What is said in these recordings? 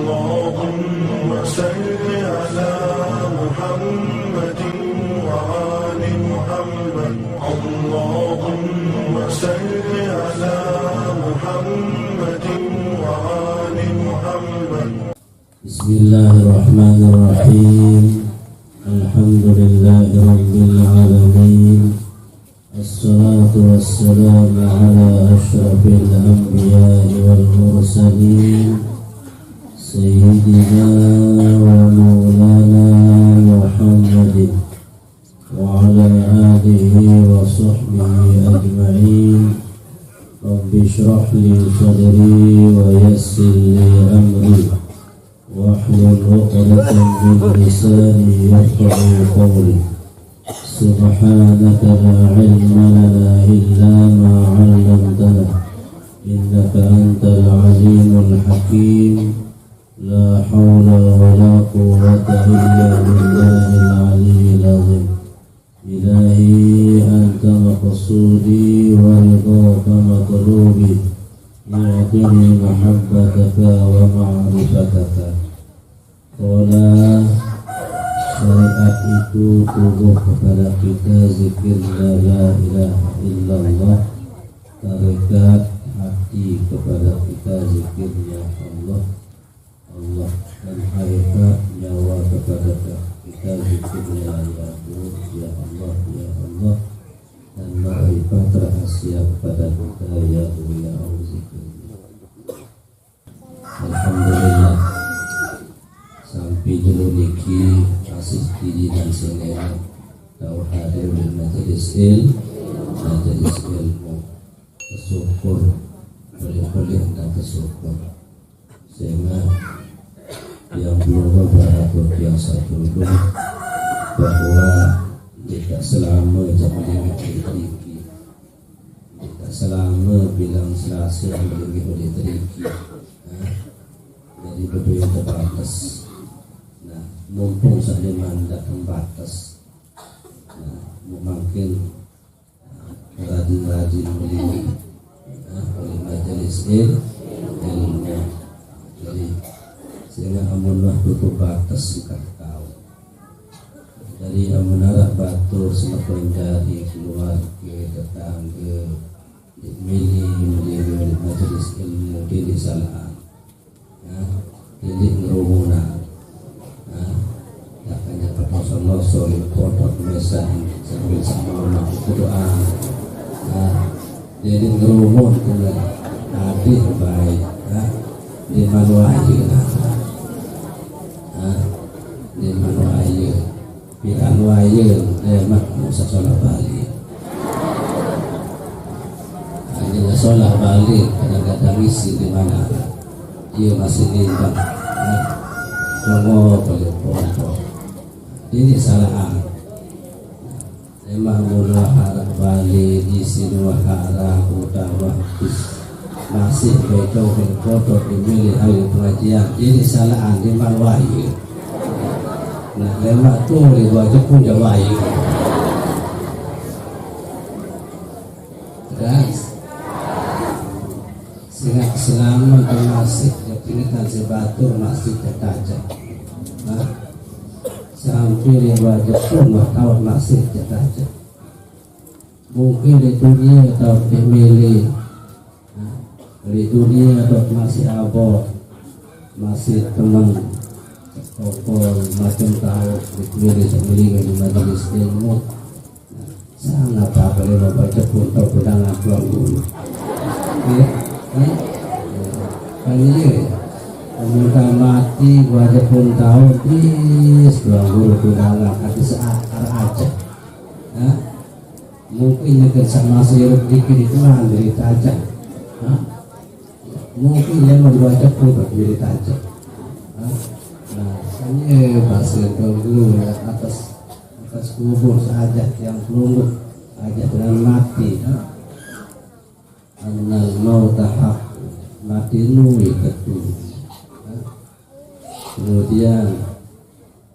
اللهم صل على محمد وآل محمد اللهم صل على محمد وآل محمد بسم الله الرحمن الرحيم الحمد لله رب العالمين الصلاة والسلام على أشرف الأنبياء والمرسلين سيدنا ومولانا محمد وعلى آله وصحبه أجمعين رب اشرح لي صدري ويسر لي أمري واحلل عقدة من لساني يفقهوا قولي سبحانك لا علم لنا إلا ما علمتنا إنك أنت العليم الحكيم لا حول ولا قوة إلا بالله العلي العظيم إلهي أنت مقصودي ورضاك مطلوبي اعطني محبتك ومعرفتك. Qala syariat itu tubuh kepada kita zikir la ilaha illallah, tarekat hati kepada kita zikirnya Allah Allah, dan hakikat nyawa kepada kita zikirnya Yahud ya Allah ya Allah, dan ma'rifat rahasia kepada kita ya Allah zikirnya. Alhamdulillah sampai dulu niki masih kiri dan senera tahu hadir di majelis ilmu bersyukur boleh dan bersyukur sehingga yang belum beberapa biasa dulu bahwa tidak selama zaman teriki, tidak selama bilang selasa boleh teriki, jadi betul terbatas. Nah, mumpung saja mandat terbatas, nah, mungkin rajin-rajin oleh majelis ilmu, jadi sehingga amunlah tutup batas bukan tahu. Dari amunarah batur semakin dari keluarga tetangga milih majelis ilmu pilih salah, pilih ngerumunan. Takkannya bernosol-nosol kotor mesan sambil sama berdoa. Jadi ngerumun dengan hadir baik, di manuaji, di manuaji, di manuaji, mak musa sholat balik. Hanya sholat balik kadang-kadang isi di mana dia masih nimbang. Jomo boleh pokok. Ini salah. Emang mula harap balik di sini wahara udah waktu masih becok dan kotor dimilih ahli pengajian. Ini salah di malwayi. Nah lemak tu boleh wajib pun jawayi. Terus sehingga selama di masjid ini kan sebatur masjid tertajam. Sampai wajib pun tahu masjid tertajam. Mungkin di dunia atau dimilih, di dunia atau masih abot, masih tenang, pokok macam tahu dimilih sembilan di majelis ilmu. Sangat apa boleh membaca pun tahu pedangan pulang dulu. Kali pemuda mati wajah pun tahu bis dua guru tunangan hati seakar aja. Mungkin negeri sama sirup dikit itu berita aja. Mungkin yang membaca pun berita aja. Nah, ini pasir dulu ya atas kubur saja yang peluru aja dengan mati. Annal mauta haq, mati nui betul. Kemudian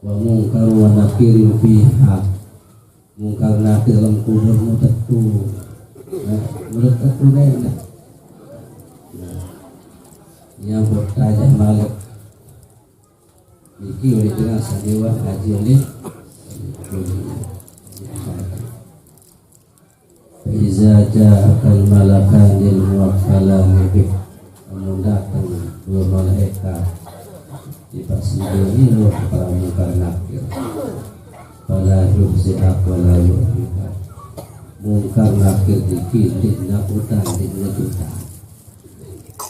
wa mungkar wa nakir fiha, mungkar nakir dalam kubur betul. Menurut keturunan yang bertanya Malik iki oleh dengan sadewa haji oleh Iza ja'akal malakanil muwakkalani bih, namun datang dua malaikat tiba sendiri roh para mungkar nakir fala yubzi'ak wala yu'bika, mungkar nakir dikit nakutan dikejutan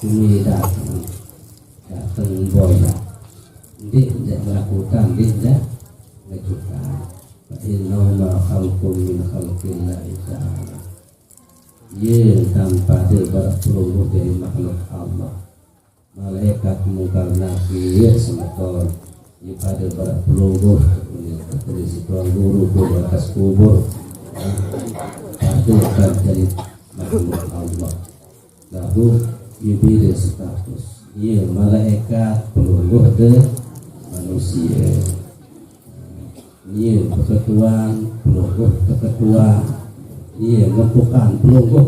ini datang boya tidak melakukan tidak kejutan. Inna khalqum min khalqillahi ta'ala, ye tanpa ada peluru dari makhluk Allah. Malaikat mungkar nakir semeton ye pada barat peluru dari situang guru ke atas kubur pada dari makhluk Allah. Lalu ye status ye malaikat peluru de manusia. Ia keketuaan, pelungguh keketuaan, ia ngepukan pelungguh.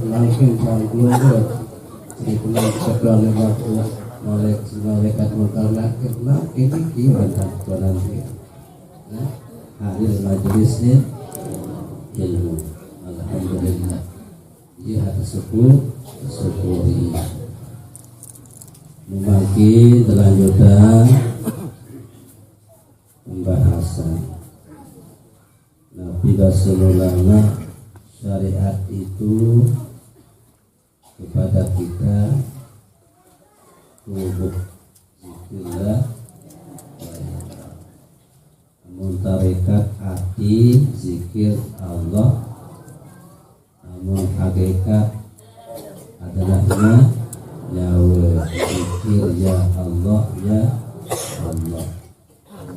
Langsung sang pelungguh, jadi pulang sekolah lewat malaikat mungkar nakir, ini gimana tuan dia? Hadir majelisnya ilmu, alhamdulillah. Ia atas syukuri. Memakai lanjutan pembahasan Nabi Rasulullah syariat itu kepada kita kubuk zikrillah, namun tarekat hati zikir Allah, namun hakikat adalah nyawa zikir ya Allah ya Allah.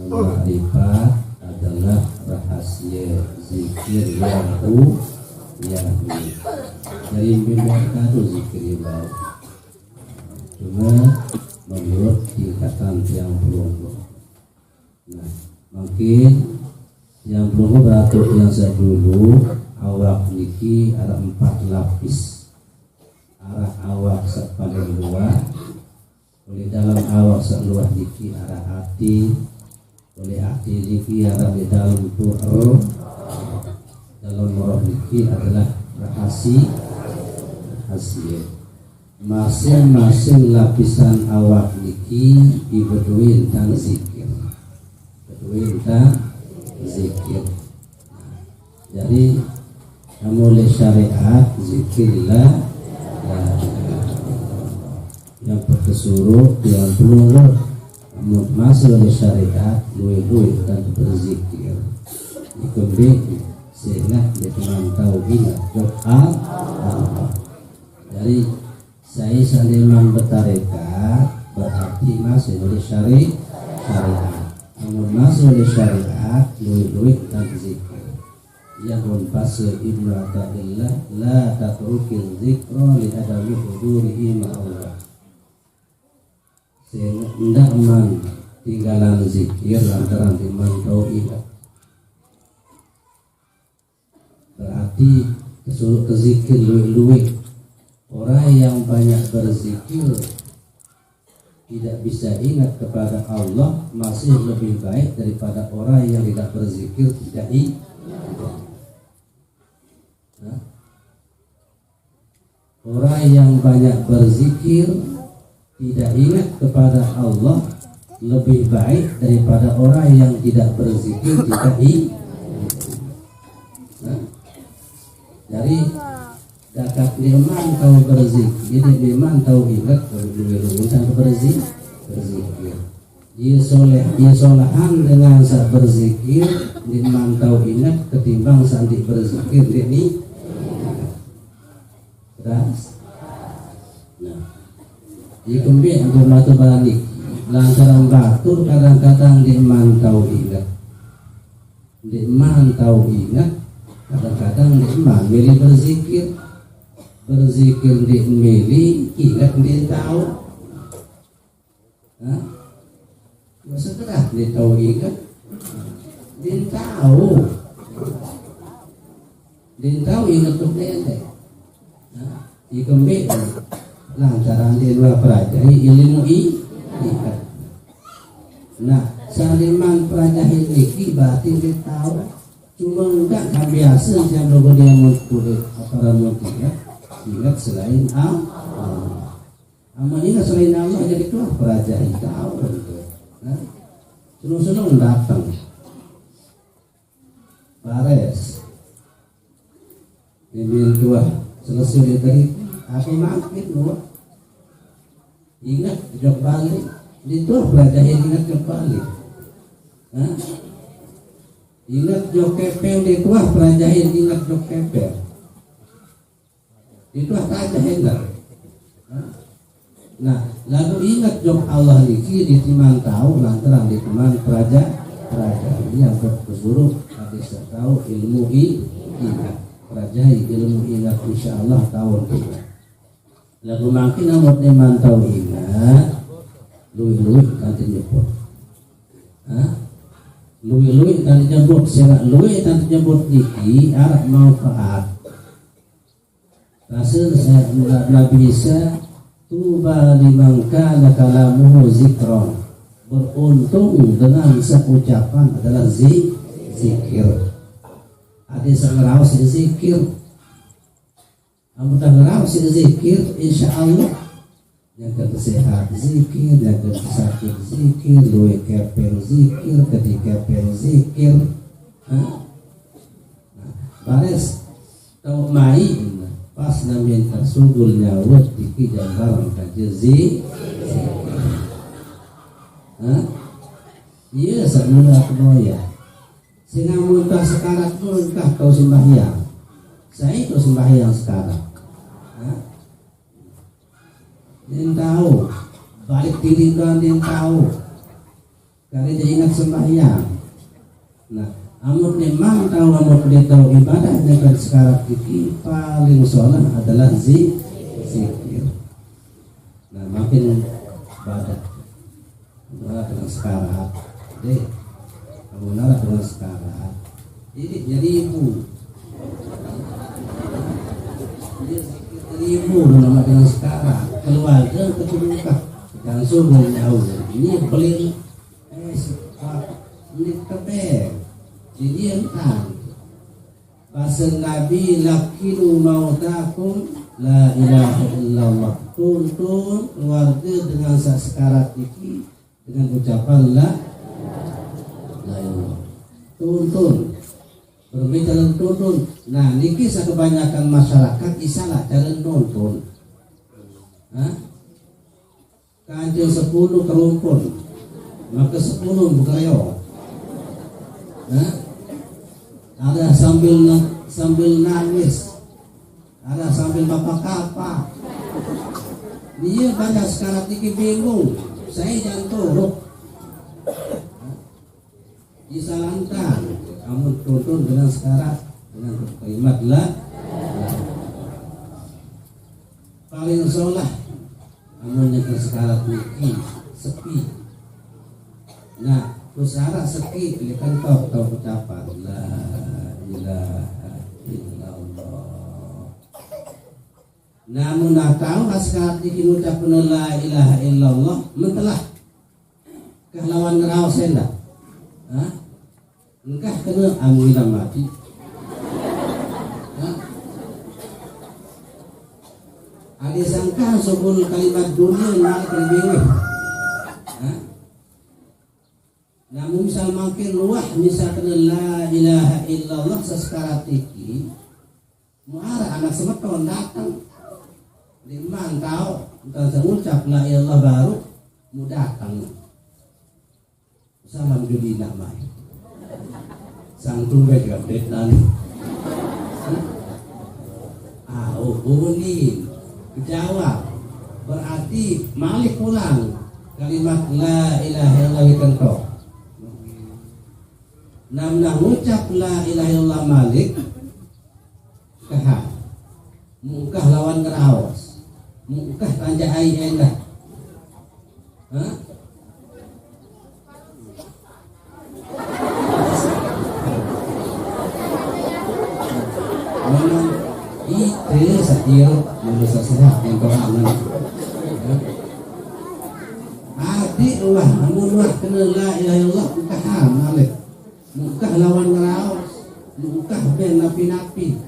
Ma'rifat adalah rahasia zikir yahu yahu. Dari mereka itu zikir Allah. Cuma menurut tingkatan yang belum. Nah, mungkin yang belum beratur yang saya dulu awak niki ada 4 lapis. Arah awak paling luar, oleh dalam awak luar diki arah hati, oleh hati diki arah di dalam roh, dalam roh diki adalah rahasia. Masing-masing lapisan awak diki dibeduin dan zikir, Jadi mulai syariat zikirlah yang berkesuruh yang peluru masuk oleh syariat luwe-luwe dan berzikir ikut sehingga dimantau ingat doa Allah. Jadi saya saliman bertarekat berarti masuk oleh syariat, namun masuk oleh syariat luwe-luwe dan berzikir. Yang fase ibnu Ata'illah la tatrukil zikra li adami hudurihi ma'allah, sehingga tidak man tinggalan zikir lantaran dimantau ingat. Berarti kesuruh ke zikir luwih. Orang yang banyak berzikir tidak bisa ingat kepada Allah masih lebih baik daripada orang yang tidak berzikir tidak ingat. Orang yang banyak berzikir tidak ingat kepada Allah lebih baik daripada orang yang tidak berzikir tidak ingat. Jadi dapat liman tahu berzikir, liman tahu ingat berurusan berzikir. Dia solehan dengan saat berzikir, liman tahu ingat ketimbang saat berzikir ini. Nah, di kemudian batu balik lantaran batur kadang-kadang dimantau ingat, kadang-kadang diman milih berzikir milih ingat dia tahu, setelah dia tahu ingat dia tahu ingat tuh deh. ikembe lantaran di luar pelajari ilmu ikat. Nah, saliman pelajari iki berarti dia tahu. Cuma enggak kan biasa yang logo dia mau kulit apa ya. Ingat selain Allah. Amal ingat selain Allah jadi kelah pelajari tahu gitu. Nah, senang-senang datang. Bares. Ini dua selesai dari aku makin dua. Ingat jok balik. Itu belajar ingat jok balik. Hah? Ingat jok kepel di tua belajar ingat jok kepel. Itu aja hendak. Nah, lalu ingat jok Allah niki di timan tahu lantaran di timan praja ini yang berguru hadis tahu ilmu ingat rajai ilmu ingat insyaallah tahun kita. Lalu makin amat neman tahu ingat lui nanti nyebut. Lui nanti nyebut sila lui nanti nyebut niki arah manfaat. Rasul saya Nabi Isa tuba liman kana kalamuhu zikron. Beruntung dengan seucapan adalah zikir. Ada sengeraus zikir. Amun ngeraus zikir insyaallah jaga kesehatan zikir, jaga sakit zikir, luwe kepel zikir, ketika kepel zikir. Bares tau mai pas namin tersugul nyawut diki jambaran kaje zikir. Iya sebenarnya kemoya. Sehingga muntah sekarang muntah kau sembahyang. Saya itu sembahyang sekarang. Dia tahu balik diri dan dia tahu. Karena dia ingat sembahyang. Nah, amun memang tahu amun dia tahu ibadah dengan sekarang ini paling sholat adalah zikir. Nah, makin ibadah. Dengan sekarang, deh, kamu nara dengan sekarang. Jadi ibu, nama dengan sekarang keluarga keturunan langsung jauh. Ini beli, ini tebel, jadi entah. Bahasa Nabi lakilu mautakum la ilaha illallah. Tuntun keluarga dengan sekarat ini dengan ucapan la ilaha. Tuntun berbicara tuntun. Nah, niki kebanyakan masyarakat isalah cara tuntun. Kanjeng 10 kerumpun, maka 10 bukayo. Ada sambil nangis, ada sambil bapak-bapak. Dia banyak sekarang niki bingung. Saya jangan turut disalahkan. Kamu tuntun dengan sekarang dengan kalimat la paling sholah amunnya ke sekarang niki sepi. Nah, usara sepi kan tahu ucapan la ilaha illallah. Namun tahu sekarang niki ucapan la ilaha illallah mentelah kehlawan ngeraos hendak. Engkah kena amila mati. Ada sangka sebul kalimat dunia nak terbiwih. Namun misal makin luah misal kena la ilaha illallah sesekara tiki muara anak semeton datang liman tahu entah semucap la ilallah baru mu datang salam judi namanya santung bega detan hubungin jawab berarti malik pulang kalimat la ilaha illallah kentok. Namna ucap la ilaha illallah malik kahak mungkah lawan ngeraos mungkah tanja ai endah. Memang itu ke sakir manusia sehat yang korangan. Adik Allah, namun Allah kena la ilaha illallah mukah malik, mukah lawan ngeraos, mukah ben napi-napi.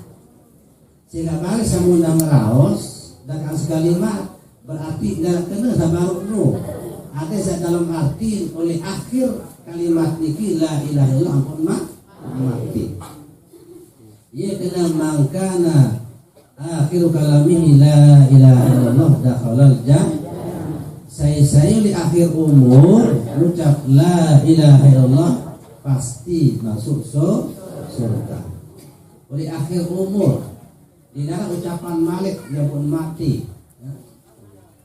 Sehingga balik samun ngeraos dan kalimat berarti tidak kena sama ruknu. Ada dalam arti oleh akhir kalimat niki la ilaha illallah ampun mati. Ia kena mangkana akhir kalamihi la ilaha illallah dakhalal jannah. Saya di akhir umur ucap la ilaha illallah pasti masuk surga. Oleh akhir umur di dalam ucapan malik yang pun mati.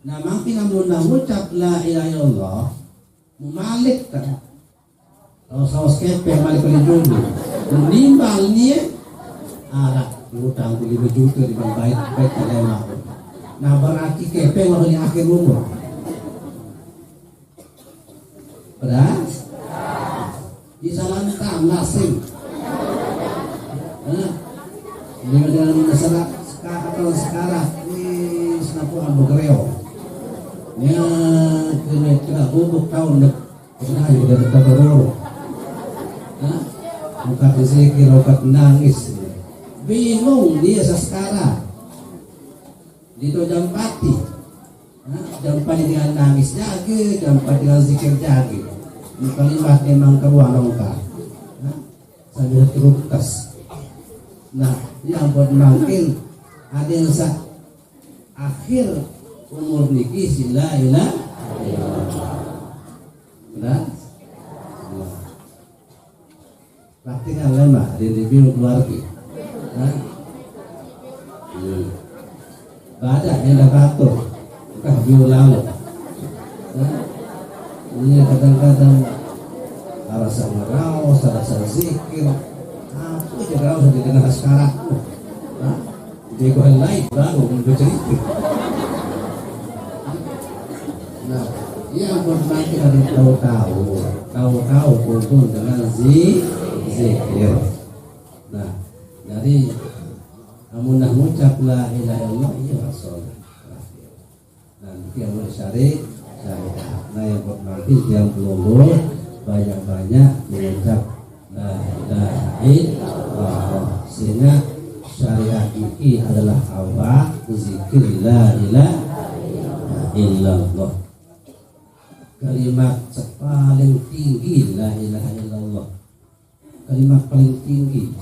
Nah makin namun ucap la ilaha illallah malik tak. Kalau saus kepe malik beli dulu menimbal ni alat utang 5 juta di baik kalema. Nah berarti kepe waktu di akhir umur. Beras di salantam nasim. Di dalam masyarakat atau sekarang ini senapu ambo kereo. Nya kena bubuk tahun pernah juga dekat terlalu. Bukan zikir obat nangis. Bingung dia sekarang. Di jam pati. Jam pati dengan nangis jaga, jam pati dengan zikir jaga. Ini kalimat memang keruang longkar. Sambil terukas. Nah, yang buat makin ada yang akhir umur niki sila ilah. Benar? Praktikan lama di review keluarga. Badak yang dah katur, bukan view lalu. Ini kadang-kadang rasa ngeraus, rasa zikir. Apa aja kalau sudah didengar sekarang, dia kau lain baru bercerita. Nah, yang bermakin harus tahu pun dengan zikir. Nah, dari amunah mengucap la ilaha illallah ya rasul. Nah, yang mulai syari. Nah, yang bermakin yang belum banyak-banyak mengucap la ilaha illallah. Sehingga syariat ini adalah awal zikir la ilaha illallah. Kalimat paling tinggi la ilaha illallah. Kalimat paling tinggi.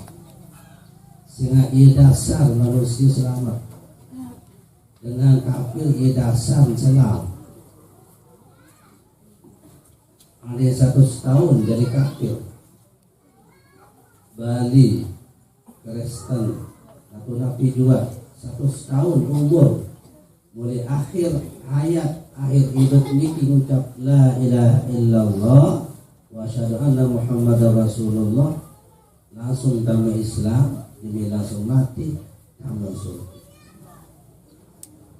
Sehingga ia dasar manusia selamat. Dengan kafir ia dasar selamat. Ada 100 tahun jadi kafir. Bali, Kristen, atau Nabi juga 100 tahun umur. Mulai akhir hayat, akhir hidup ini mengucap la ilaha illallah wa asyhadu anna Muhammadar Rasulullah, langsung tamu Islam, ini langsung mati, tamu surga.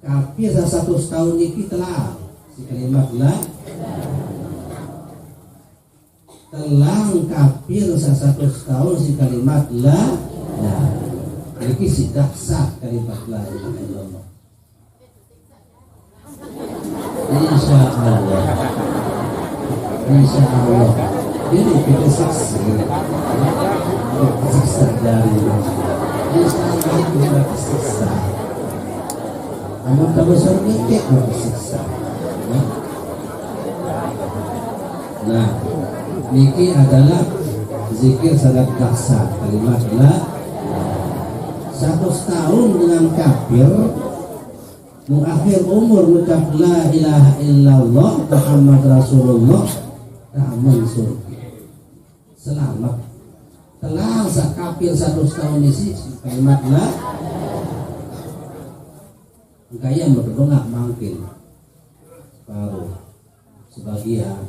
Kafir 100 tahun ini telah si kalimat la telang kafir 100 tahun si kalimat la ini sudah sah kalimat la ilaha illallah. Insya Allah ini kita siksa dari Insya Allah kita siksa. Namun kalau sedikit kita siksa. Nah, niki adalah zikir sangat dahsyat kalimat la. 100 tahun dengan kafir mengakhir umur mengucap la ilaha illallah Muhammad Rasulullah aman surga selamat. Telah kafir 100 tahun isi kalimat la kaya berdongak mungkin baru sebagian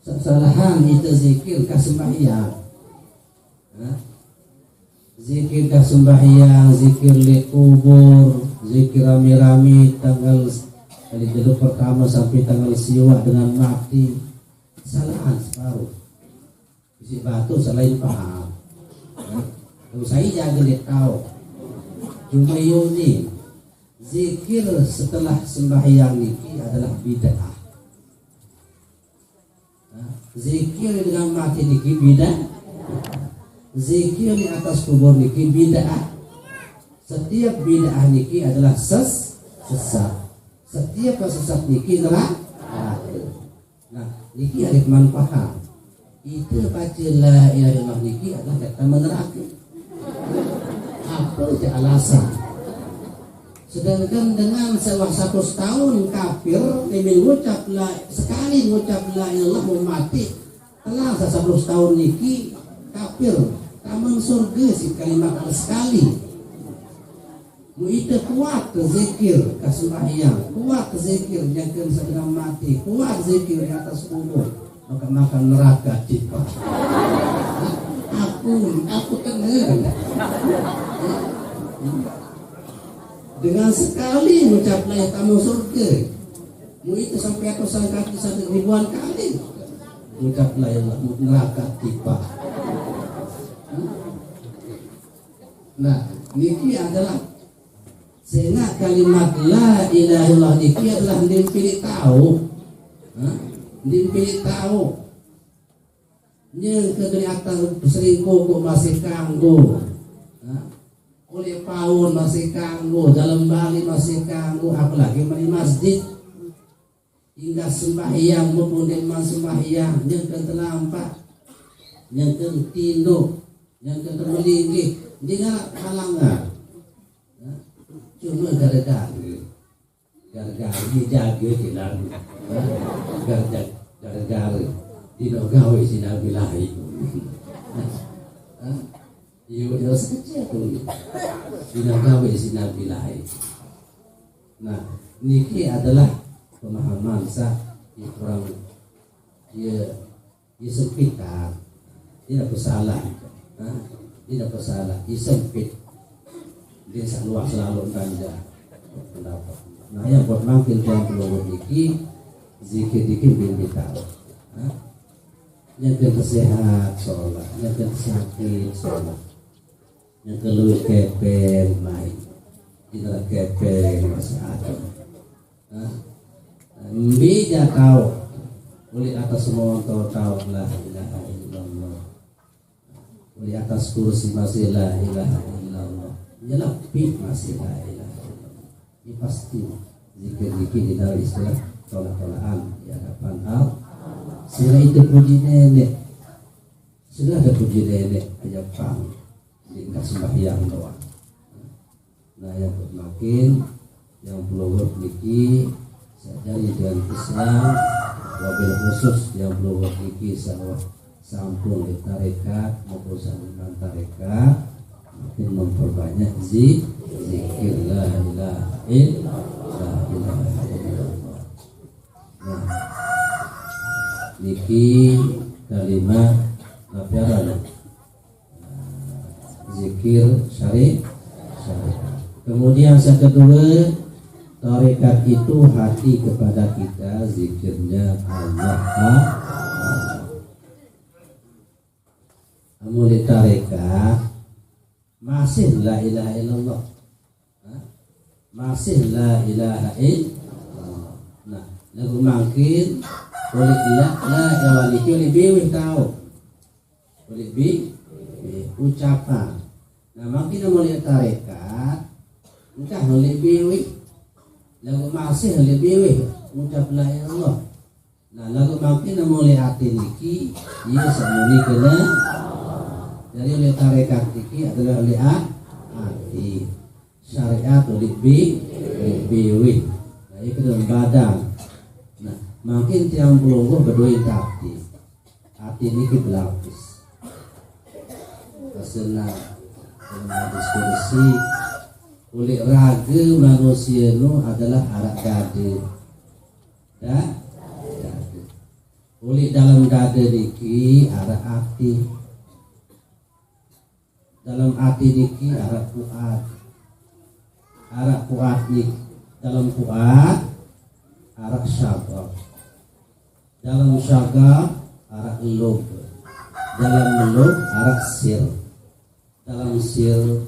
kesalahan itu zikir kasembahyang. Zikir dah sembahyang, zikir li kubur, zikir rami-rami tanggal dari dulu pertama sampai tanggal siwa dengan mati. Kesalahan separuh. Isi batu selain paham. Saya jaga dia tahu. Cuma ini zikir setelah sembahyang niki adalah bid'ah. Zikir dengan mati niki bid'ah. Zikir di atas kubur niki bid'ah. Setiap bid'ah niki adalah sesat. Setiap sesat niki adalah batil. Nah, niki harus manfaat. Itu baca la ilaha illallah niki adalah kata meneraka. Apa itu alasan? Sedangkan dengan setelah 100 tahun kafir, mengucap la sekali mengucap la ilallah mau mati. Telah 100 tahun niki kafir, taman surga si kalimat sekali. Itu kuat ke zikir ke sembahyang, kuat ke zikir jangan sedang mati, kuat zikir di atas kubur, maka makan neraka cipta. Aku kenal. Dengan sekali mengucap la tamu surga, itu sampai ratusan kali, 1.000-an kali mengucap la neraka cipta. Nah, ini adalah sehingga kalimat la ilaha illallah niki adalah dipilih tahu, dipilih tahu. Yang kedua atas selingkuh kok masih kanggo, oleh paun masih kanggo, dalam bali masih kanggo, apalagi di masjid hingga sembahyang maupun deman sembahyang yang terlambat, yang tertinduk, yang termelingkih, dengan halangan. Cuma gara-gara dijaga hilang, gara-gara tidak gawe sinar bilahi. Iya sekecil tu, tidak gawe sinar bilahi. Nah, niki adalah pemahaman sah orang dia sempitan, tidak bersalah, tidak bersalah, dia sempit. Dia selalu ganja pendapat. Nah, yang buat makin yang perlu diki zikir dikit binti tahu. Yang kesehat sholat, yang sakit sholat, yang keluar kepeng main, tidak kepeng masih ada. Bija tahu, oleh atas semua tahu la ilaha illallah, oleh atas kursi masih la ilaha illallah. Ialah masih la ilaha illallah. Ini pasti zikir-zikir di dalam istilah tolak-tolakan di hadapan Allah. Sehingga itu puji nenek, sudah ada puji nenek aja pang di sembahyang doa. Nah, yang makin yang perlu memiliki saja dengan Islam, wabil khusus yang perlu memiliki sawah sampung di tarekat maupun sambungan tarekat. Makin memperbanyak zikir la ilaha illallah. Nah, niki kalimat apa zikir syari. Kemudian yang kedua, tarekat itu hati kepada kita, zikirnya Allah. Kamu di tarekat masih la ilaha illallah, masih la ilaha illallah. Nah, lagu makin oleh la illallah lebih tahu, lebih ucapan. Nah, makin mulai tarekat, entah lebih lagu masih lebih ucap la ilallah. Nah, lagu makin mulai hati niki, ia semuni kena. Jadi oleh tarekat ini adalah oleh hati, syariat oleh biwi. Nah, itu dalam badan. Nah, makin tiang pelungguh berdua hati ini berlapis. Karena dalam diskusi oleh raga manusia itu adalah arak dada, oleh dalam dada ini arak hati. Dalam hati niki arak kuat nik dalam kuat arak syagab, dalam syagab arak lub, dalam lub arak sir, dalam sir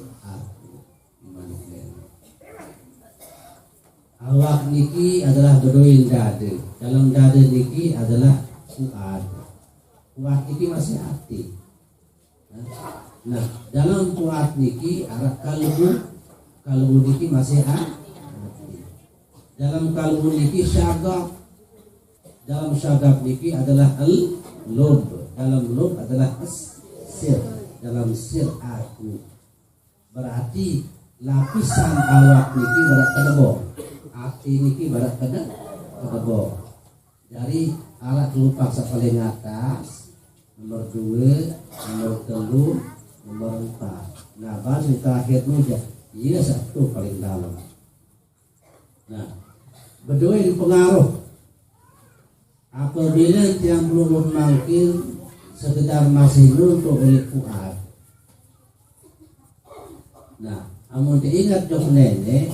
awak niki adalah bedoin dada, dalam dada niki adalah fuad. Fuad niki masih hati. Nah, dalam fuad niki arah kalbu niki masih hati. Dalam kalbu niki syagab, dalam syagab niki adalah al-lub, dalam lub adalah sir, dalam sir aku. Berarti lapisan awak niki berat kedebo, hati niki berat kedebo. Dari alat lupa paling atas, nomor 2, nomor 3, nomor 4. Nah, baru terakhir saja, iya satu paling dalam. Nah, berdua ini pengaruh. Apabila yang belum mungkin sekedar masih untuk oleh fuad. Nah, amun diingat jok nenek,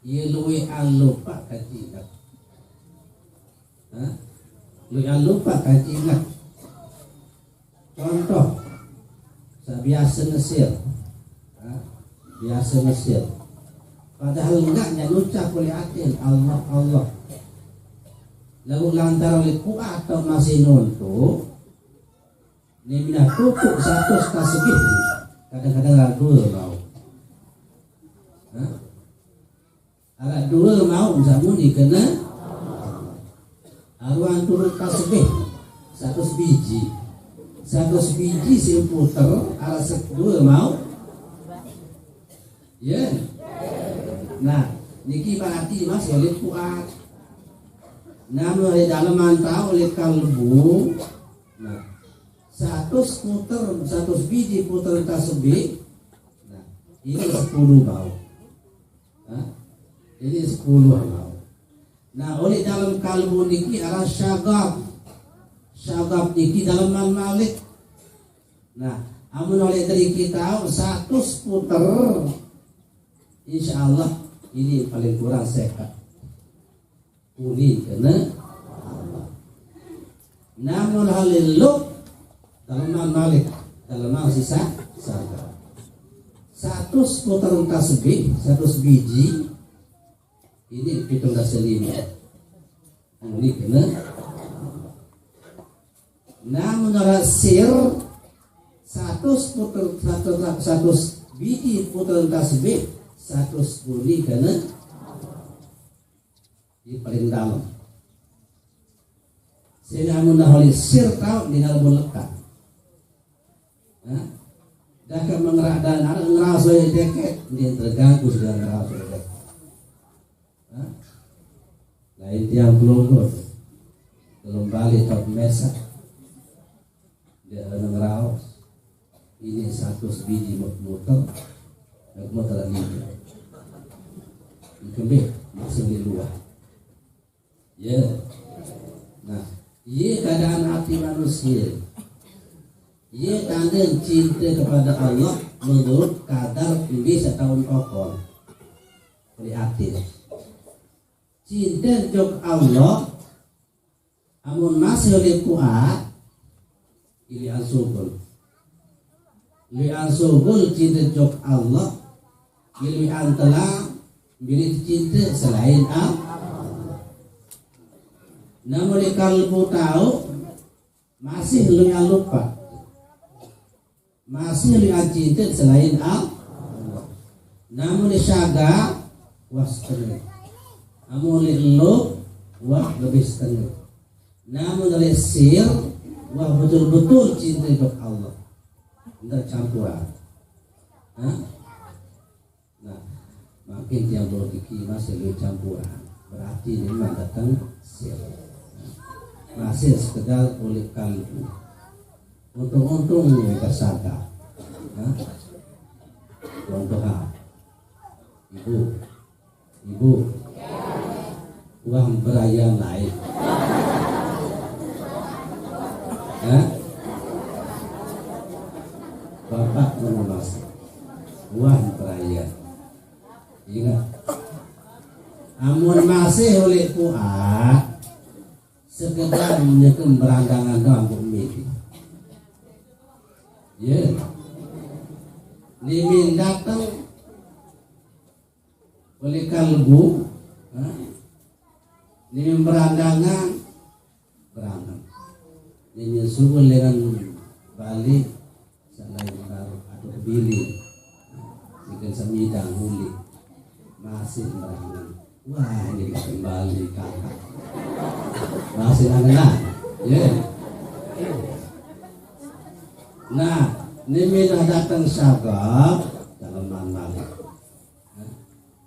ia luwe lupa kaji ingat. Luwe lupa kaji ingat. Contoh, saya biasa ngesir, biasa ngesir. Padahal enggaknya ucap oleh hati Allah Allah. Lalu lantaran oleh kuat atau masih nonton, ini minah tutup satu kasih kadang-kadang ragu mau. Alat dua mau samu dikena aruan turut kasih 100 biji. 100 biji si puter alat dua mau. Ya. Nah, niki berarti masih oleh kuat. Namun oleh dalam mantau oleh kalbu. Nah, 100 puter 100 biji puter tasbih. Nah, ini 10 mau. Ini 10 mau. Nah, oleh dalam kalbu niki arah syagab. Syagab niki dalam man malik. Nah, amun oleh dari kita 100 puter, insya Allah ini paling kurang sekat. Uli kena Allah. Namun haliluk dalam man malik, dalam man sisa syagab. 100 puter tasbih, 100 biji. Ini 17 lima. Ini kena. Namun rasir 100 puter 100 biji puter tasbih 100 buli kena. Ini paling dalam. Sehingga menaholi sir kau di dalam lekat. Dah kan mengerak dan ada ngerasa yang deket, dia terganggu sudah ngerasa yang deket. Lain dia belum balik top mesa dia ngerau ini 100 biji motor ini kembali masih di luar ya. Nah, ia keadaan hati manusia, ia tanda cinta kepada Allah menurut kadar ini setahun pokok oleh hati. Cinta jok Allah amun masih oleh kuat ili ansubul cinta jok Allah ili antela milik cinta selain Allah. Namun di kalbu tahu masih lu yang lupa, masih lu yang cinta selain Allah. Namun di syaga waspada amun lu wah lebih setengah. Namun oleh sir wah betul-betul cinta kepada Allah, tidak campuran. Nah, makin yang berfikir masih lebih campuran, berarti ini memang datang sir. Masih sekedar oleh kalbu. Untung-untung mereka sadar. Contoh ibu uang beraya naik. Bapak menulis uang beraya. Ingat, amun masih oleh kuat sekedar menyekem berandangan doang bumi. Ya, Limin datang oleh kalbu, limin berandangan, limin subul dengan balik, selain baru atau kebili, jika semidang huli masih berandangan. Wah ini kembali kakak, masih anak, ya. Nah, ini dah datang sagap dalam balik.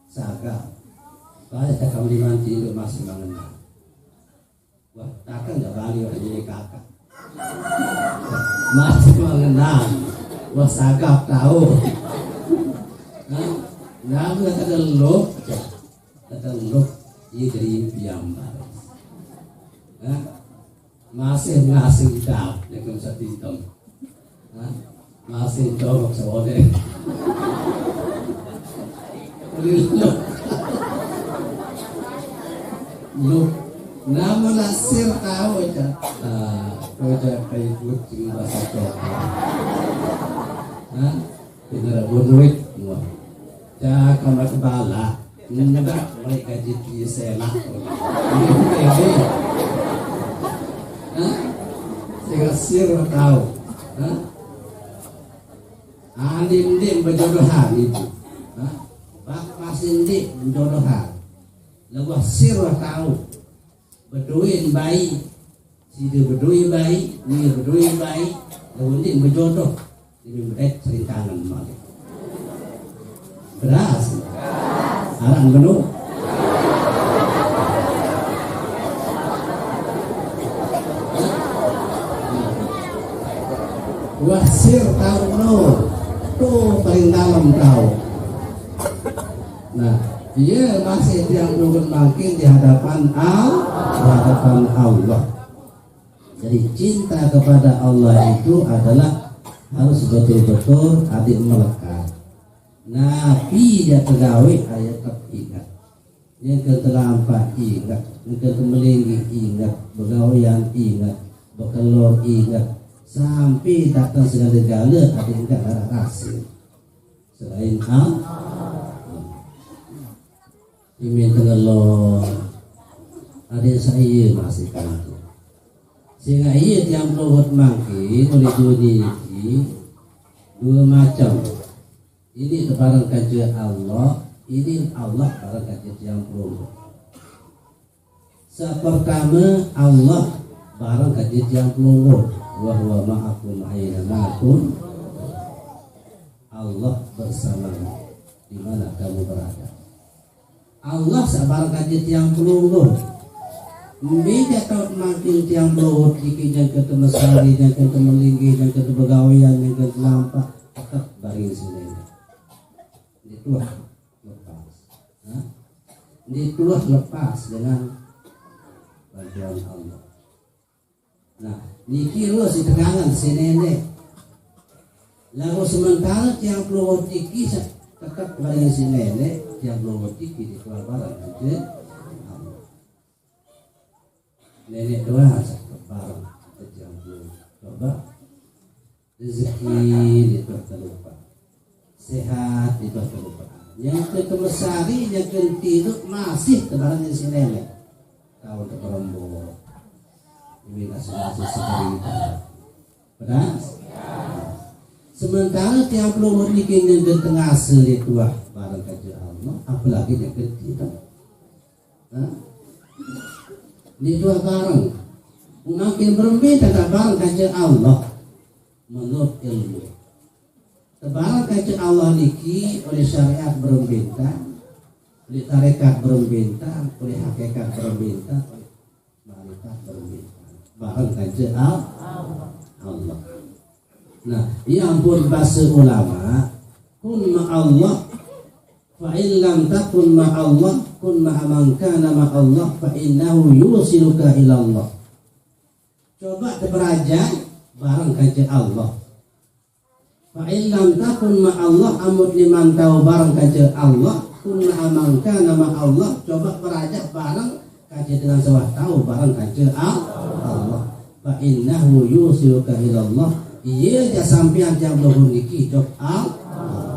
Sagap, saya tak kau dimanti itu masih mengenal. Wah, takkan tak balik jadi kakak. Masih mengenal. Wah, sagap tahu. Nah, kata luk, ini dari piambar. Masih tahu, yang satu hitam. Masih jorok sewode. Lu nama nasir tahu aja. Kau kayak kucing bahasa coklat. Bener bunuh semua. Ya kamar kepala. Enggak mereka jadi selak. Ini. Sehingga sir tahu. Alim-lim berjodohan itu, Pak Masindik berjodohan. Lalu sirah tahu, berduin baik, si dia berduin baik, ni berduin baik, lalu lim berjodoh, ini berat serintangan malah. Beras, arang benuh. Wasir tahu nur. Tuh paling dalam tahu. Nah, dia masih yang belum makin di hadapan Allah. Jadi cinta kepada Allah itu adalah harus betul-betul hati melekat. Nabi dia pegawai ayat ingat. Yang keterlampat ingat, yang kemelinggi ingat, begawian ingat, bekelor ingat. Sampai datang segala-gala ada yang tak ada hasil selain Imin telur ada saya masih kantor sehingga ia yang meluhut mangkin oleh dunia ini dua macam. Ini barang kajian Allah, ini Allah barang kajian yang meluhut. Pertama Allah barang kajian yang meluhut. Wa huwa ma'akum aina ma kuntum. Allah bersamamu di mana kamu berada. Allah sabar kaji tiang pelungguh. Beda tahu makin tiang pelungguh dikit yang ketemu sari, yang ketemu linggi, yang ketemu begawian, yang ketemu lampak tetap baring sini. Dituah lepas. Dituah lepas dengan bantuan Allah. Nah, niki lo si tegangan si nenek. Lalu sementara tiang pelungguh tiki tetap baring si nenek, tiang pelungguh tiki di keluar barang aja. Nenek doa satu barang tiang pelungguh. Coba rezeki itu terlupa, sehat itu terlupa. Yang ketemesari, yang ketidur masih tebaran si nenek. Tahu terperembuk. Ini kasih sekali pedas. Sementara tiap pelumur bikin yang tengah asli tua barang kaji Allah, apalagi yang ketiga. Ini dua barang. Makin berbeda tak barang kaji Allah menurut ilmu. Barang kaji Allah niki oleh syariat berbeda, oleh tarekat berbeda, oleh hakikat berbeda, oleh marikat berbeda. Barang kaji Allah. Nah, yang pun bahasa ulama, kun ma'allah fa in lam takun ma'allah kun ma'aman kana ma'allah fa innahu yusiluka ila Allah. Coba beraja barang kaji Allah. Fa in lam takun ma'allah amud liman tahu barang kaji Allah kun ma'aman kana ma'allah. Coba beraja barang kaji dengan sawah tahu barang kaji Allah. Fa innahu yusiluka ila Allah. Ia dia sampean yang belum niki cok Allah.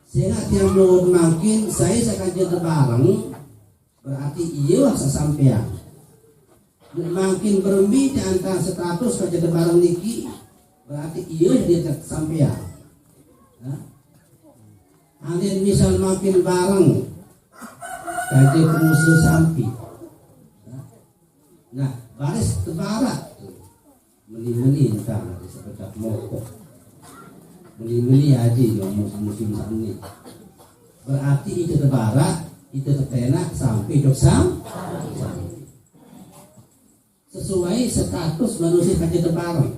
Sehingga tiang belum makin saya kaji bareng berarti iya sesampean. Makin berembi di antara 100 kaji bareng niki berarti iya dia sampean. Alin misal makin bareng kaji musuh sampi. Nah, baris tebarak meni-meni entah seperti mokok. Meni-meni aja yang musim ini. Berarti itu tebarak, itu tetenak sampai jok sesuai status manusia kaji tebarang.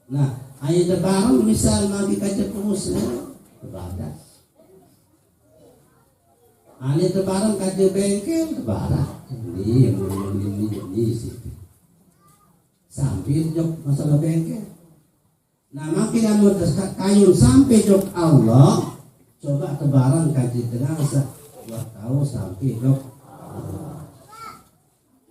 Nah, ayat tebarang misal magi kaji pengusaha tebarak. Ayat tebarang kaji bengkel tebarak. Ini yang ini sih. Sampai jok masalah bengkel. Nah, makin amun kayun sampai jok Allah, coba tebarang kaji tengah wah tahu sampai jok Allah.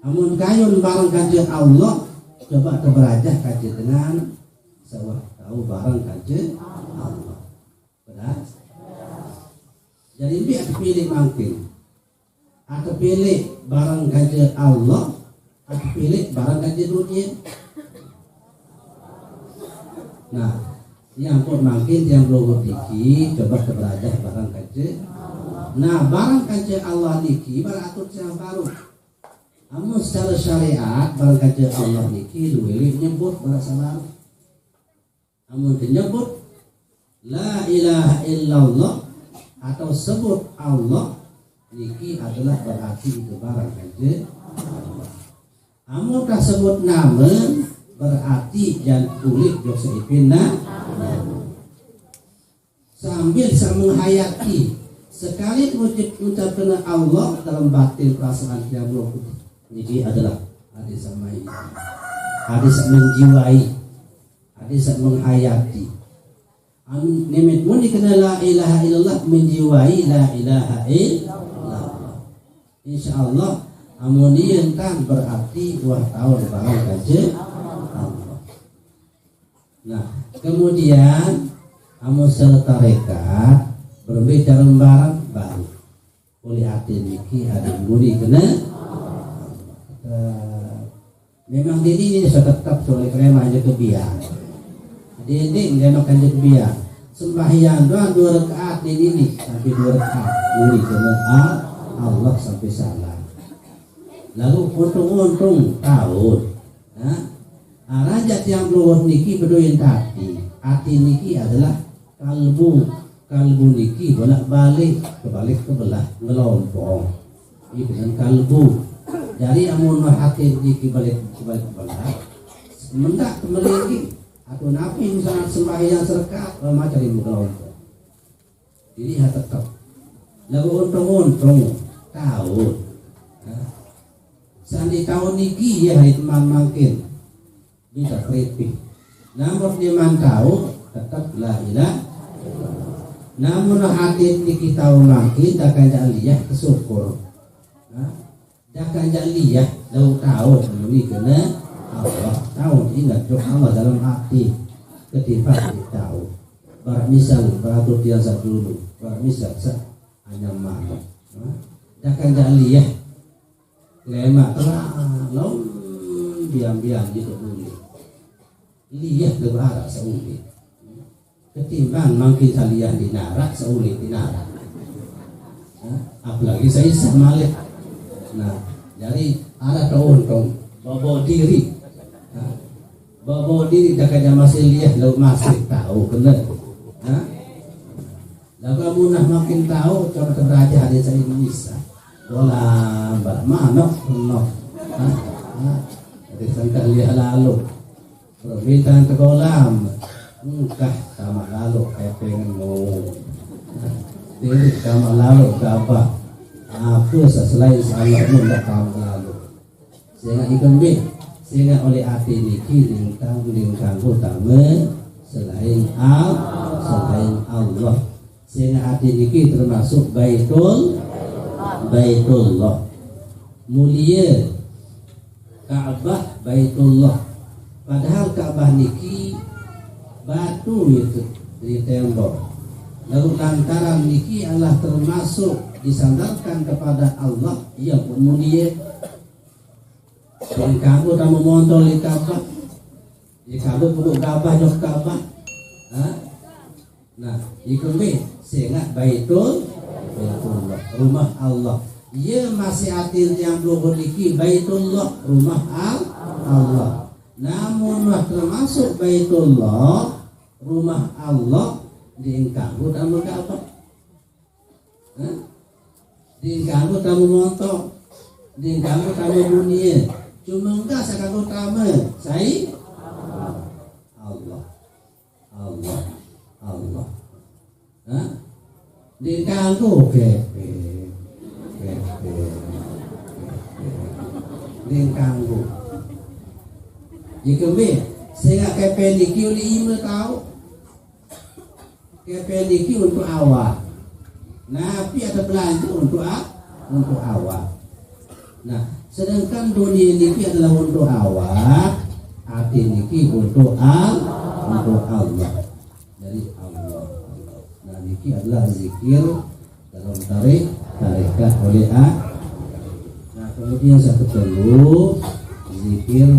Amun kayun barang kaji Allah, coba teberajah kaji tengah sewah tahu barang kaji Allah. Benar? Jadi ini aku pilih makin. Aku pilih barang kaji Allah, aku pilih barang kaji dunia. Nah, yang pun makin yang belum niki coba keberajah barang kaji. Nah, barang kaji Allah niki beratur yang baru. Namun secara syariat barang kaji Allah niki duwe nyebut bahasa baru. Namun menyebut la ilaha illallah atau sebut Allah niki adalah berarti itu barang kaji Allah. Namun tak sebut nama berarti jangan tulis dosa ipina sambil menghayati sekali ucapkan Allah dalam batin perasaan yang belum ini adalah hadis samai hadis menjiwai hadis menghayati nimit muni kena la ilaha illallah menjiwai la ilaha illallah insyaallah amunian kan berarti 2 tahun barang kaji. Nah, kemudian kamu tarekat berbeda lembaran baru. Oleh hati niki ada budi kena. Memang ini sudah tetap oleh krema aja kebiang. Ini nggak makan aja kebiang. Sembahyang doa 2 rakaat ini sampai 2 rakaat budi kena Allah sampai salam. Lalu untung tahun. Nah, raja yang luar niki bedoin hati niki adalah kalbu niki bolak balik kebelah ngelompong ini dengan kalbu dari amun hati niki balik belah mendak meliki atau napi misalnya sembahyang serkat lama cari ngelompong jadi tetap lalu untung tahun sandi tahun niki ya hari teman makin bisa kritik. Namun dia tahu tetap la ilaha. Namun hati kita makin takkan jaliyah kesyukur. Takkan jaliyah tahu ini kena Allah tahu ingat doa Allah dalam hati ketika tahu. Misal beratur biasa dulu. Misal hanya mana. Takkan jaliyah lemak lalu diam-diam gitu dulu. Lihat beberapa seulit ketimbang makin kalian di narak seulit di narak apalagi saya semalik nah jadi ada keuntung bawa diri dakanya masih lihat lalu masih tahu benar lalu kamu nak makin tahu coba terbaca hadis saya ini bisa bola mana hadis saya lihat lalu permintaan tegolam engkah sama lalu kayak pengen mau diri sama lalu apa aku selain Allah mudah kamu lalu sehingga ikembik sehingga oleh hati niki lintang utama selain Allah sehingga hati niki termasuk baitullah mulia Ka'bah baitullah. Padahal Ka'bah niki batu itu di tembok. Lalu lantaran niki Allah termasuk disandarkan kepada Allah, ia pun mulia. Dan kamu tak memontol di Ka'bah, di kamu pukul Ka'bah jok Ka'bah. Nah, ikumbi sehingga Baitullah, rumah Allah. Ia masih atil yang belum niki Baitullah, rumah Allah. Namun termasuk Baitullah, rumah Allah di kamu tak Ka'bah. Di kamu tak memontol, di kamu tak bunyi. Cuma enggak sekarang utama saya Allah di kamu di kamu jika saya kependiki oleh ima tahu kependiki untuk awak napi atau belanja untuk awak. Nah, sedangkan dunia ini adalah untuk awak, hati ini untuk Allah. Jadi Allah. Nah, ini adalah zikir dalam tarikat oleh Nah, kemudian satu dulu zikir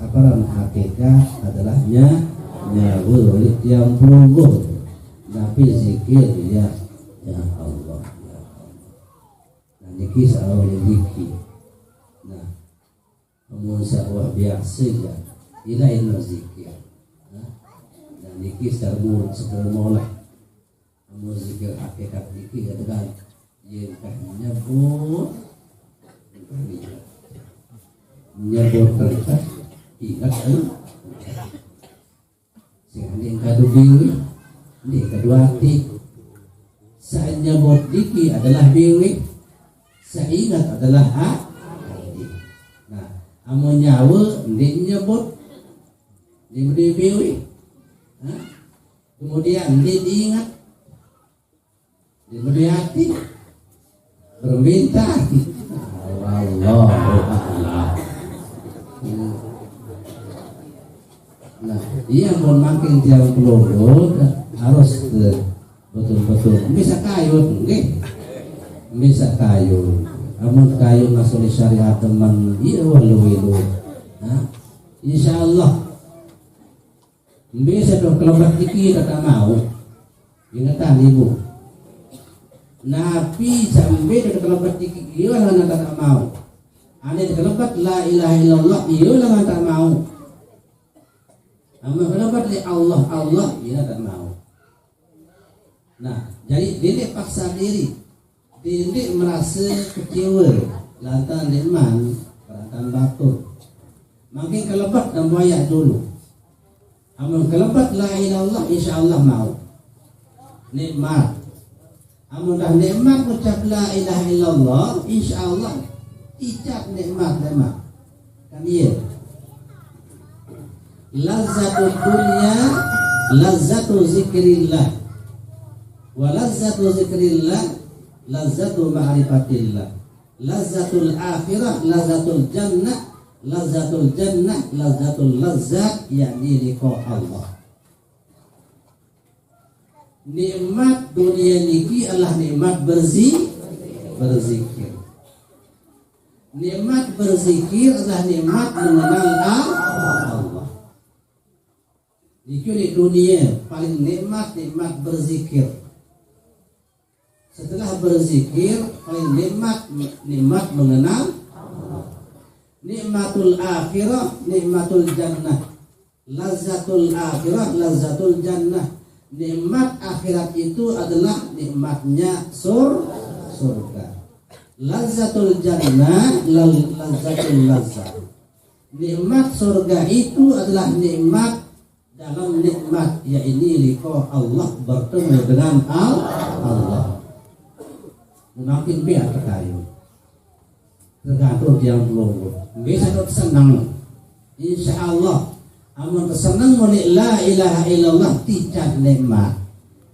aparan hakikat adalah nyawa oleh yang pelungguh. Tapi zikir ya Allah. Nah, ini soal zikir. Nah, namun sawah biasa ya, ilahin zikir. Dan niki sekarang mulai, namun zikir hakikat niki adalah yang nyebut terus ingat sehingga yang kedua hati. Saya nyebut niki adalah biwi, saya ingat adalah hati. Nah, amun nyawa dia nyebut diberi biwi, kemudian dia diingat diberi hati berminta Allah. Nah, dia mau makin jauh keluar harus betul-betul bisa kayu, bisa kayu. Amun kayu masuk syariat teman, iya walu. Insya Allah bisa dong kelebat dikit tak mau. Ingatan ibu. Nabi sampai dekat kelebat dikit, iya lah tak mau. Ane kelebat la ilaha illallah, iya lah tak mau. Amun kelebat li Allah, iya tak mau. Nah, jadi dia paksa diri, dia merasa kecewa lantaran iman, lantaran batur. Makin kelebat dan buaya dulu. Amun kelebat la ilallah, insya Allah mau. Nikmat. Amun dah nikmat ucap la ilaha illallah, insya Allah ijab nikmat. Kan iya. Lazzatul dunya, lazzatu zikrillah. Wa lazzatu zikrillah, lazzatu ma'rifatillah. Lazzatul akhirah, lazzatul jannah, lazzatul lazzat, yakni liqa Allah. Nikmat dunia niki adalah nikmat berzikir. Nikmat berzikir adalah nikmat mengenal Allah. Niki di dunia paling nikmat berzikir. Setelah berzikir paling nikmat mengenal nikmatul akhirah, nikmatul jannah. Lazzatul akhirah, lazzatul jannah. Nikmat akhirat itu adalah nikmatnya surga. Lazzatul jannah, lazzatul lazzat. Nikmat surga itu adalah nikmat dalam nikmat, yaitu liqa Allah, bertemu dengan Allah. Makin biar terkayu. Tergantung yang belum. Bisa senang. Insya Allah. Amun kesenang oleh la ilaha illallah tidak nikmat.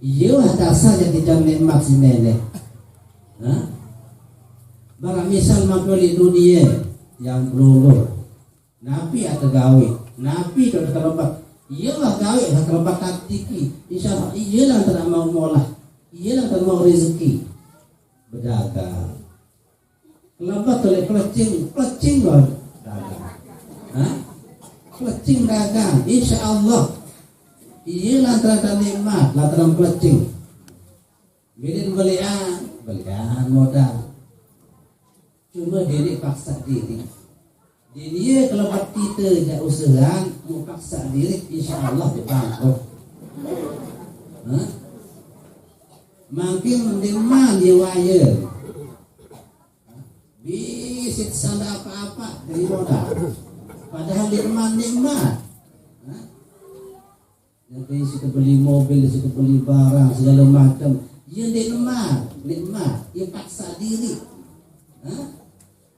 Iya ada saja tidak nikmat si nenek. Barang misal mapoli dunia yang belum. Nabi atau gawe. Nabi kalau terlebat Iyalah gawe kalau bakat tiki, insyaallah iyalah tak mau molah, iyalah tak mau rezeki berdagang. Kelabat oleh pelecing loh dagang. Pelecing dagang, insyaallah iyalah terhadap nikmat, lantaran pelecing. Bilin belian modal. Cuma diri paksa diri. Dia kalau kita tidak usaha mau paksa diri, insya Allah dia bangkrut. Makin mendeman dia wayar. Bisit sana apa-apa dari modal. Padahal nikmat. Nanti situ beli mobil, situ beli barang segala macam. Dia nikmat. Dia paksa diri.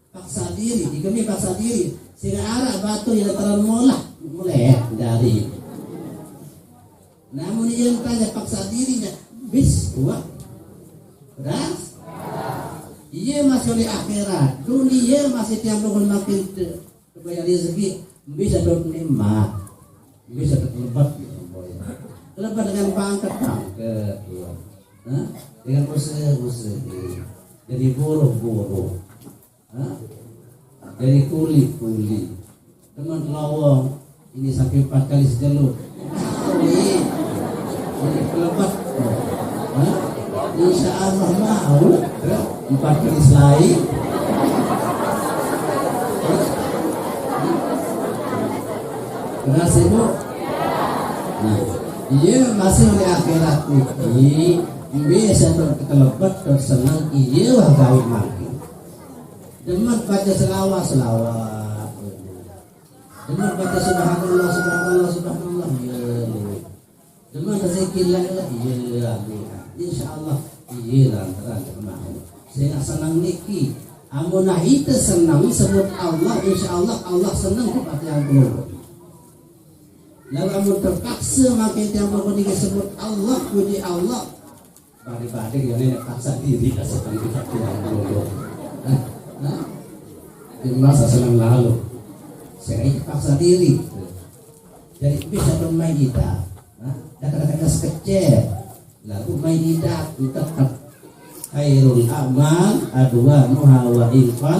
Paksa diri, dikami paksa diri. Sehingga arah batu yang terlalu mulai dari. Namun dia tanya paksa dirinya, bis kuat, beras. Ia masih di akhirat, dunia masih tiap bulan makin terbayar rezeki, bisa dot nikmat, bisa terlebat, terlebat dengan pangkat, dengan usaha, jadi buruh. Dari kuli teman lawang ini sampai 4 kali sejalur jadi kelebat insya Allah mau 4 kali selai berhasil bu. Nah iya masih di akhirat ini biasa terkelebat tersenang iya wah kawin makin demat baca selawat demat baca subhanallah ya demat zikir la ilaha illallah insyaallah iya lantaran mau saya senang niki amun itu senang sebut Allah insyaallah Allah senang kepada yang keluar lalu amun terpaksa makin yang keluar disebut Allah puji Allah bari-bari yang paksa diri kasihkan kita yang keluar di masa senang lalu saya paksa diri jadi bisa bermain gitar kadang-kadang sekecil lalu main gitar tetap khairul amal adwa nuha wa infal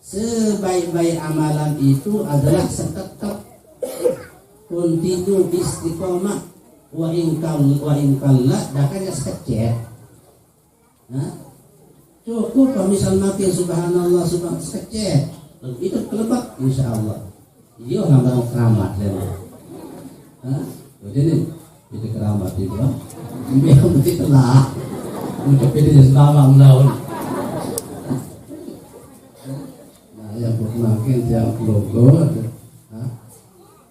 sebaik-baik amalan itu adalah tetap kontinu istiqomah wa infallah dakanya sekecil cukup misal mati subhanallah sekecil itu kelebat insyaallah iya nambah keramat jadi itu keramat itu biar begitu lah untuk pilih selama tahun nah yang makin tiap logo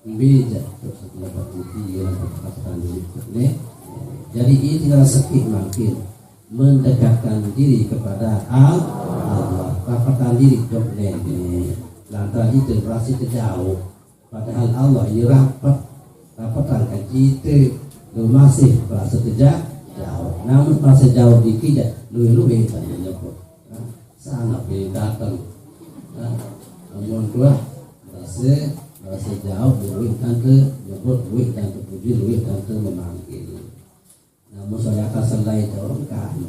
bija terus kelebat itu yang terkatakan ini jadi ini rezeki makin mendekatkan diri kepada Allah, rapatkan diri kepada lantaran itu berarti jauh. Padahal Allah ini rapatkan kita, lu masih berasa jauh. Namun masih jauh dikit, lu tanya nyebut, sana pilih datang. Namun dua berasa jauh, lu tante nyebut, lu tante puji, lu tante memanggil. Namun saya akan selai orang kami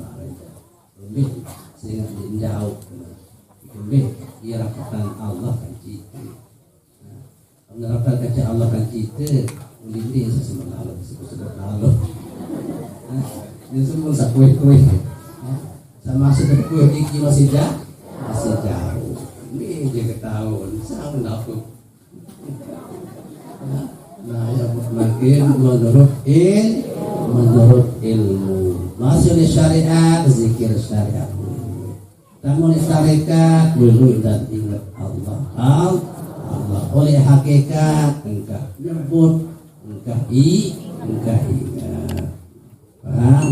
lebih sehingga jauh lebih ia rapatan Allah kan kita menerapkan kerja Allah kan kita ulindi sesama lalu sebut lalu ini semua sakui sama sudah kue iki masih jauh ini dia ketahuan sama aku nah ya makin menurut ilmu masuk di syariat zikir syariat namun syariat dulu dan ingat Allah oleh hakikat engkau nyebut engkau ingat paham